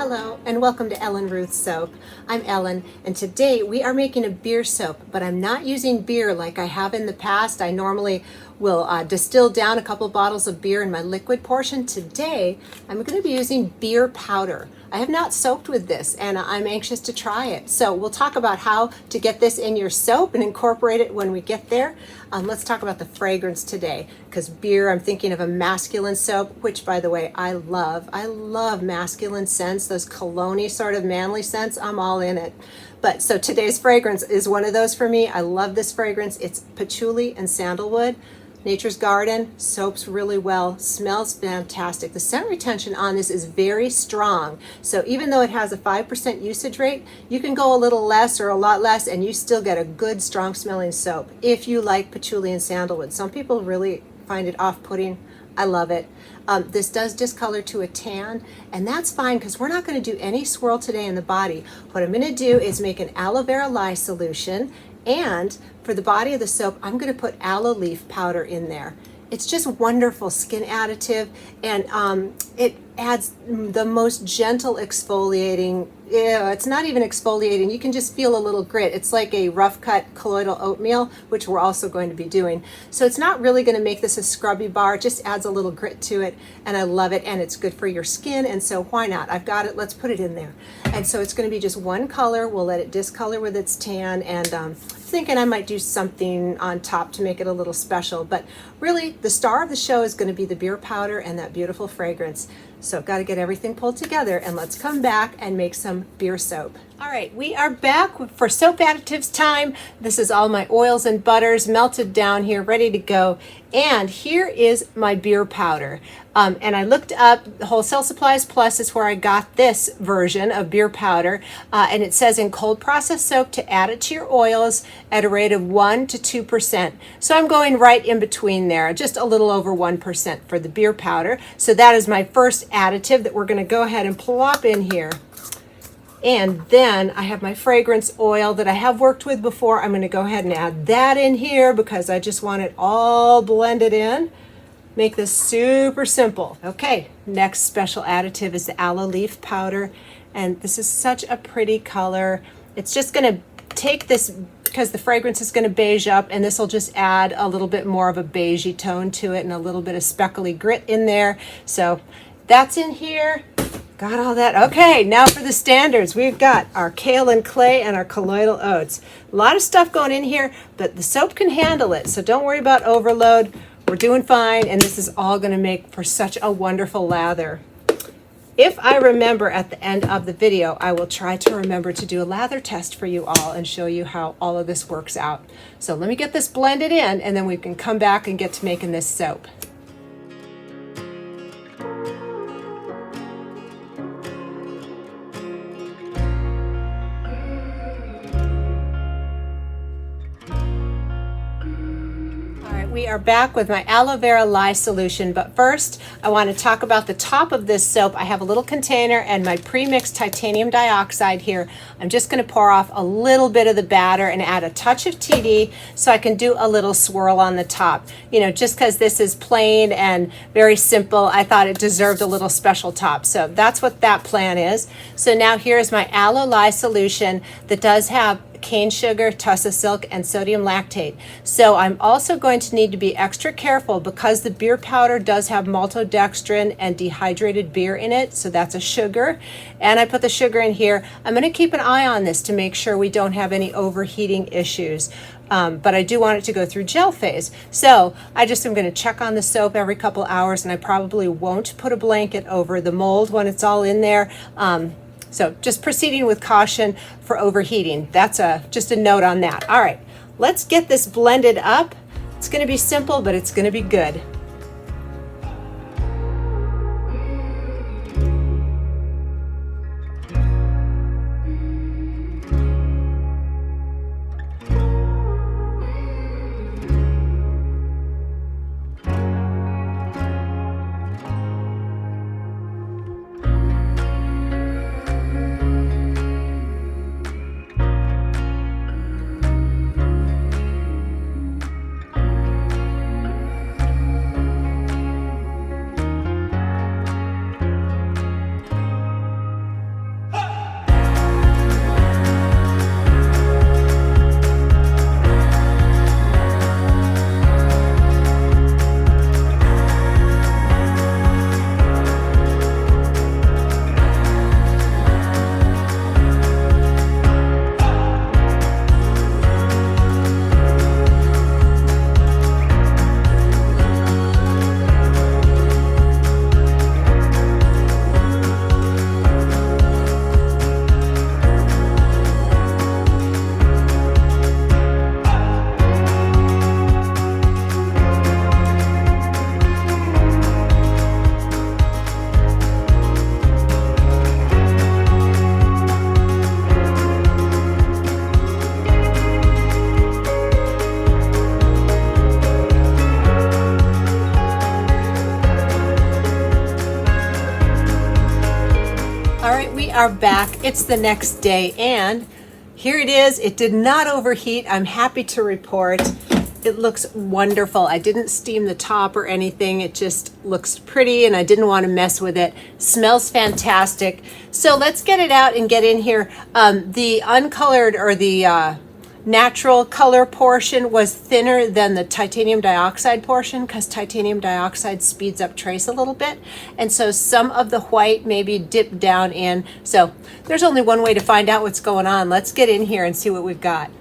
Hello and welcome to Ellen Ruth Soap. I'm Ellen and today we are making a beer soap, but I'm not using beer like I have in the past. I normally will distill down a couple bottles of beer in my liquid portion. Today I'm going to be using beer powder. I have not soaked with this and I'm anxious to try it. So we'll talk about how to get this in your soap and incorporate it when we get there. Let's talk about the fragrance today, because beer, I'm thinking of a masculine soap, which by the way, I love. I love masculine scents, those cologne-y sort of manly scents. I'm all in it. But so today's fragrance is one of those for me. I love this fragrance. It's patchouli and sandalwood. Nature's Garden, soaps really well, smells fantastic. The scent retention on this is very strong. So even though it has a 5% usage rate, you can go a little less or a lot less and you still get a good strong smelling soap if you like patchouli and sandalwood. Some people really find it off-putting. I love it. This does discolor to a tan, and that's fine because we're not going to do any swirl today in the body. What I'm going to do is make an aloe vera lye solution, and for the body of the soap, I'm going to put aloe leaf powder in there. It's just wonderful skin additive, and it adds the most gentle exfoliating. It's not even exfoliating. You can just feel a little grit. It's like a rough cut colloidal oatmeal, which we're also going to be doing. So it's not really going to make this a scrubby bar. It just adds a little grit to it, and I love it, and it's good for your skin, and so why not? I've got it. Let's put it in there. And so it's going to be just one color. We'll let it discolor with its tan, and thinking I might do something on top to make it a little special, but really the star of the show is going to be the beer powder and that beautiful fragrance. So got to get everything pulled together, and let's come back and make some beer soap. All right, we are back for soap additives time. This is all my oils and butters melted down here, ready to go. And here is my beer powder. And I looked up Wholesale Supplies Plus is where I got this version of beer powder. And it says in cold process soap to add it to your oils at a rate of 1 to 2%. So I'm going right in between there, just a little over 1% for the beer powder. So that is my first additive that we're going to go ahead and plop in here. And then I have my fragrance oil that I have worked with before. I'm going to go ahead and add that in here because I just want it all blended in. Make this super simple. Okay, next special additive is the aloe leaf powder. And this is such a pretty color. It's just going to take this, because the fragrance is going to beige up, and this will just add a little bit more of a beigey tone to it and a little bit of speckly grit in there. So that's in here. Got all that. Okay, now for the standards. We've got our kale and clay and our colloidal oats. A lot of stuff going in here, but the soap can handle it, so don't worry about overload. We're doing fine, and this is all going to make for such a wonderful lather. If I remember at the end of the video, I will try to remember to do a lather test for you all and show you how all of this works out. So let me get this blended in, and then we can come back and get to making this soap. We are back with my aloe vera lye solution, but first I want to talk about the top of this soap. I have a little container and my pre-mixed titanium dioxide here. I'm just going to pour off a little bit of the batter and add a touch of TD so I can do a little swirl on the top. You know, just because this is plain and very simple, I thought it deserved a little special top. So that's what that plan is. So now here's my aloe lye solution that does have cane sugar, tussa silk, and sodium lactate. So I'm also going to need to be extra careful because the beer powder does have maltodextrin and dehydrated beer in it, so that's a sugar. And I put the sugar in here. I'm going to keep an eye on this to make sure we don't have any overheating issues. But I do want it to go through gel phase. So I just am going to check on the soap every couple hours, and I probably won't put a blanket over the mold when it's all in there. So just proceeding with caution for overheating. That's just a note on that. All right, let's get this blended up. It's going to be simple, but it's going to be good. are back. It's the next day and here it is. It did not overheat. I'm happy to report. It looks wonderful. I didn't steam the top or anything. It just looks pretty and I didn't want to mess with it. Smells fantastic. So let's get it out and get in here. The uncolored or the natural color portion was thinner than the titanium dioxide portion because titanium dioxide speeds up trace a little bit. And so some of the white maybe dipped down in. So there's only one way to find out what's going on. Let's get in here and see what we've got.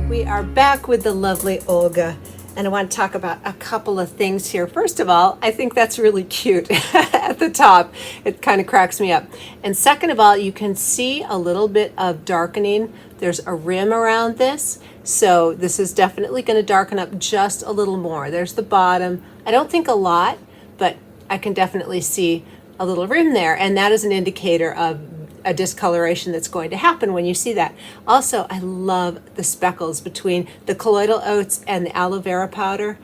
We are back with the lovely Olga, and I want to talk about a couple of things here. First of all, I think that's really cute at the top. It kind of cracks me up. And second of all, you can see a little bit of darkening. There's a rim around this, so this is definitely going to darken up just a little more. There's the bottom. I don't think a lot, but I can definitely see a little rim there, and that is an indicator of a discoloration that's going to happen when you see that. Also, I love the speckles between the colloidal oats and the aloe vera powder.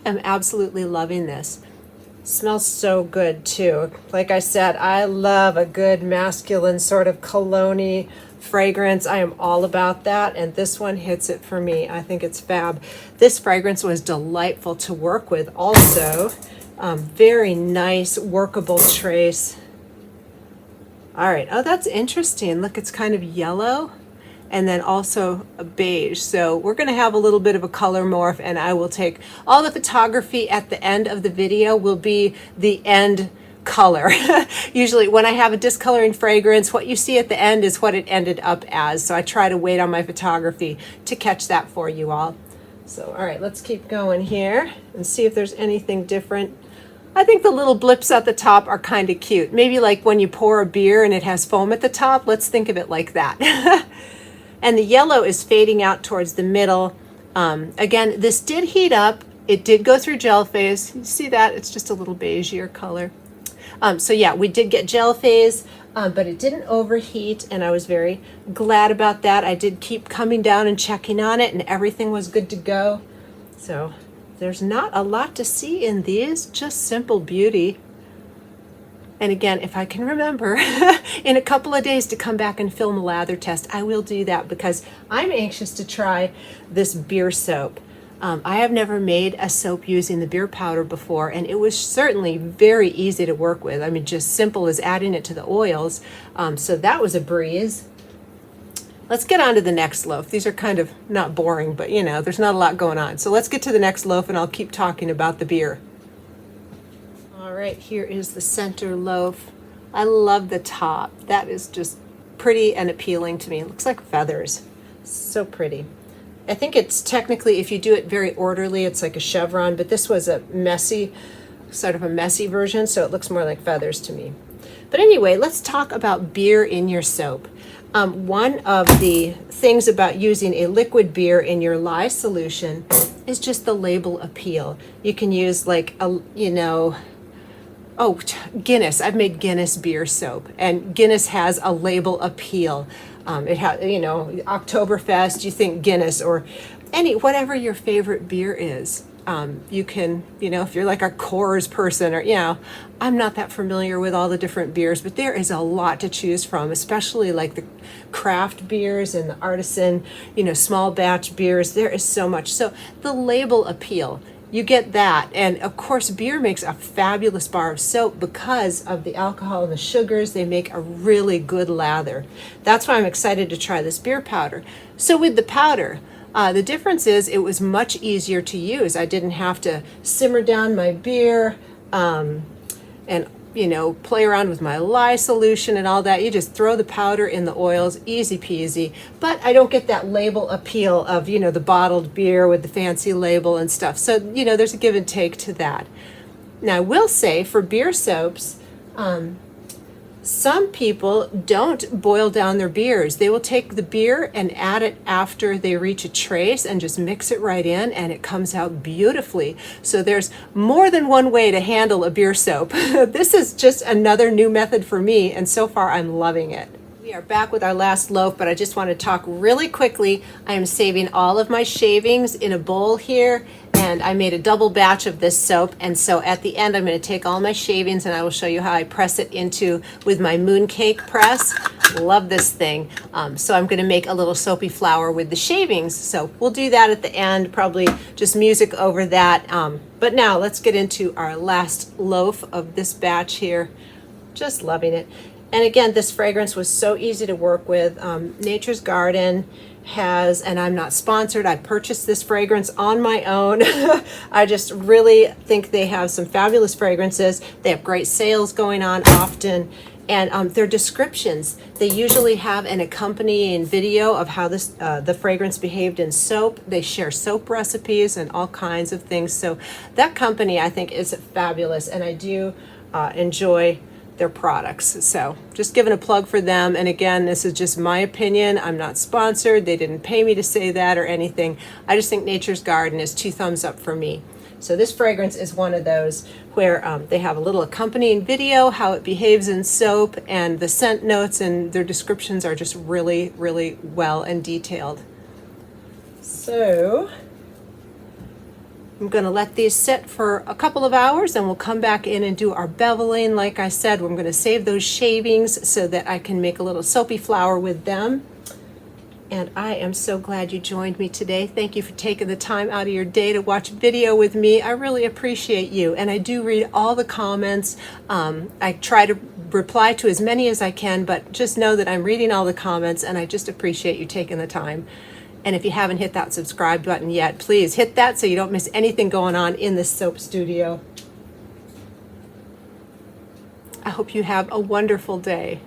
I'm absolutely loving this. Smells so good too. Like I said, I love a good masculine sort of cologne-y fragrance. I am all about that, and this one hits it for me. I think it's fab. This fragrance was delightful to work with also. Very nice, workable trace. All right, oh, that's interesting. Look, it's kind of yellow and then also a beige. So we're gonna have a little bit of a color morph, and I will take all the photography at the end of the video will be the end color. Usually when I have a discoloring fragrance, what you see at the end is what it ended up as. So I try to wait on my photography to catch that for you all. So, all right, let's keep going here and see if there's anything different. I think the little blips at the top are kind of cute. Maybe like when you pour a beer and it has foam at the top. Let's think of it like that. And the yellow is fading out towards the middle. Again, this did heat up. It did go through gel phase. You see that? It's just a little beigeier color. So yeah, we did get gel phase, but it didn't overheat, and I was very glad about that. I did keep coming down and checking on it, and everything was good to go. So there's not a lot to see in these, just simple beauty. And again, if I can remember in a couple of days to come back and film a lather test, I will do that because I'm anxious to try this beer soap. I have never made a soap using the beer powder before, and it was certainly very easy to work with. I mean, just simple as adding it to the oils. So that was a breeze. Let's get on to the next loaf. These are kind of not boring, but you know, there's not a lot going on. So let's get to the next loaf and I'll keep talking about the beer. All right, here is the center loaf. I love the top. That is just pretty and appealing to me. It looks like feathers. So pretty. I think it's technically, if you do it very orderly, it's like a chevron, but this was a messy, sort of a messy version, so it looks more like feathers to me. But anyway, let's talk about beer in your soap. One of the things about using a liquid beer in your lye solution is just the label appeal. You can use like a, you know, oh, Guinness. I've made Guinness beer soap, and Guinness has a label appeal. It has, you know, Oktoberfest, you think Guinness, or whatever your favorite beer is. You can, you know, if you're like a Coors person, or, you know, I'm not that familiar with all the different beers, but there is a lot to choose from, especially like the craft beers and the artisan, you know, small batch beers. There is so much. So the label appeal, you get that. And of course, beer makes a fabulous bar of soap because of the alcohol and the sugars. They make a really good lather. That's why I'm excited to try this beer powder. So with the powder, the difference is it was much easier to use. I didn't have to simmer down my beer and, you know, play around with my lye solution and all that. You just throw the powder in the oils, easy peasy. But I don't get that label appeal of, you know, the bottled beer with the fancy label and stuff. So, you know, there's a give and take to that. Now I will say for beer soaps, some people don't boil down their beers. They will take the beer and add it after they reach a trace and just mix it right in, and it comes out beautifully. So there's more than one way to handle a beer soap. This is just another new method for me, and so far I'm loving it. We are back with our last loaf, but I just want to talk really quickly. I am saving all of my shavings in a bowl here, and I made a double batch of this soap, and so at the end I'm going to take all my shavings and I will show you how I press it into with my mooncake press. Love this thing. So I'm going to make a little soapy flower with the shavings, so we'll do that at the end, probably just music over that. But now let's get into our last loaf of this batch here. Just loving it. And again, this fragrance was so easy to work with. Nature's Garden has, and I'm not sponsored, I purchased this fragrance on my own. I just really think they have some fabulous fragrances. They have great sales going on often. And their descriptions, they usually have an accompanying video of how this the fragrance behaved in soap. They share soap recipes and all kinds of things. So that company, I think, is fabulous, and I do enjoy their products. So just giving a plug for them. And again, this is just my opinion. I'm not sponsored. They didn't pay me to say that or anything. I just think Nature's Garden is 2 thumbs up for me. So this fragrance is one of those where they have a little accompanying video, how it behaves in soap, and the scent notes and their descriptions are just really, really well and detailed. So I'm going to let these sit for a couple of hours, and we'll come back in and do our beveling. Like I said, we're going to save those shavings so that I can make a little soapy flower with them. And I am so glad you joined me today. Thank you for taking the time out of your day to watch video with me. I really appreciate you. And I do read all the comments. I try to reply to as many as I can, but just know that I'm reading all the comments, and I just appreciate you taking the time. And if you haven't hit that subscribe button yet, please hit that so you don't miss anything going on in this soap studio. I hope you have a wonderful day.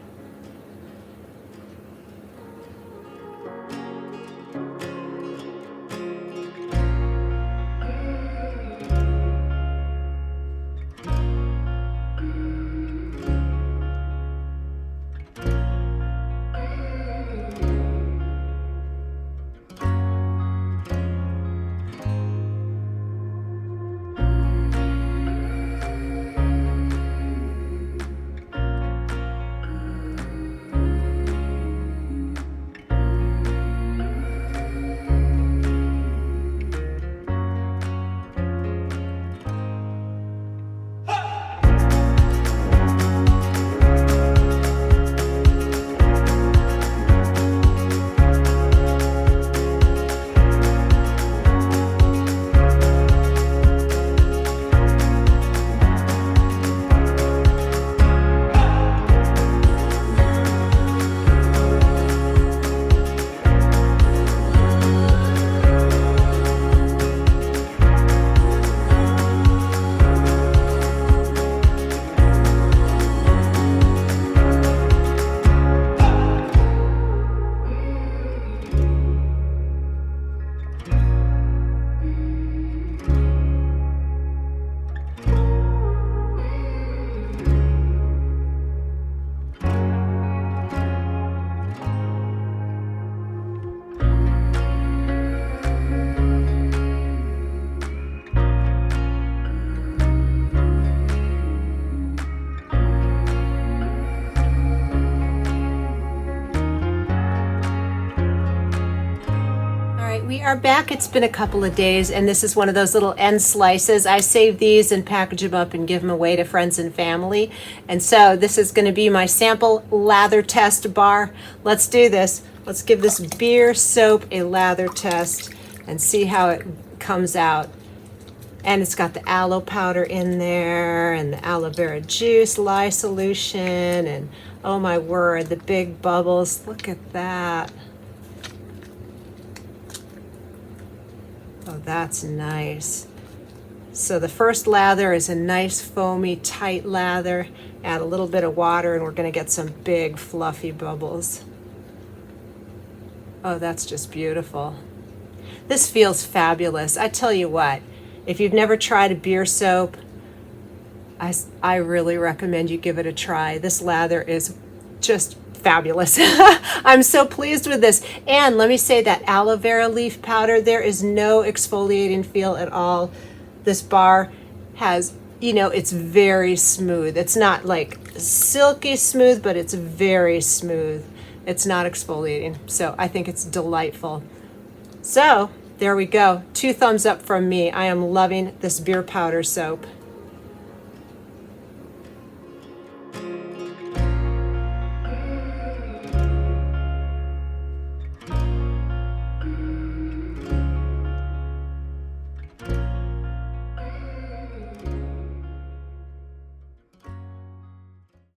We are back. It's been a couple of days, and this is one of those little end slices. I save these and package them up and give them away to friends and family. And so this is going to be my sample lather test bar. Let's do this. Let's give this beer soap a lather test and see how it comes out. And it's got the aloe powder in there and the aloe vera juice, lye solution, and oh my word, the big bubbles. Look at that. Oh, that's nice. So the first lather is a nice foamy, tight lather. Add a little bit of water and we're going to get some big fluffy bubbles. Oh, that's just beautiful. This feels fabulous. I tell you what, if you've never tried a beer soap, I really recommend you give it a try. This lather is just fabulous. I'm so pleased with this. And let me say that aloe vera leaf powder, there is no exfoliating feel at all. This bar has, you know, it's very smooth. It's not like silky smooth, but it's very smooth. It's not exfoliating. So I think it's delightful. So there we go. 2 thumbs up from me. I am loving this beer powder soap.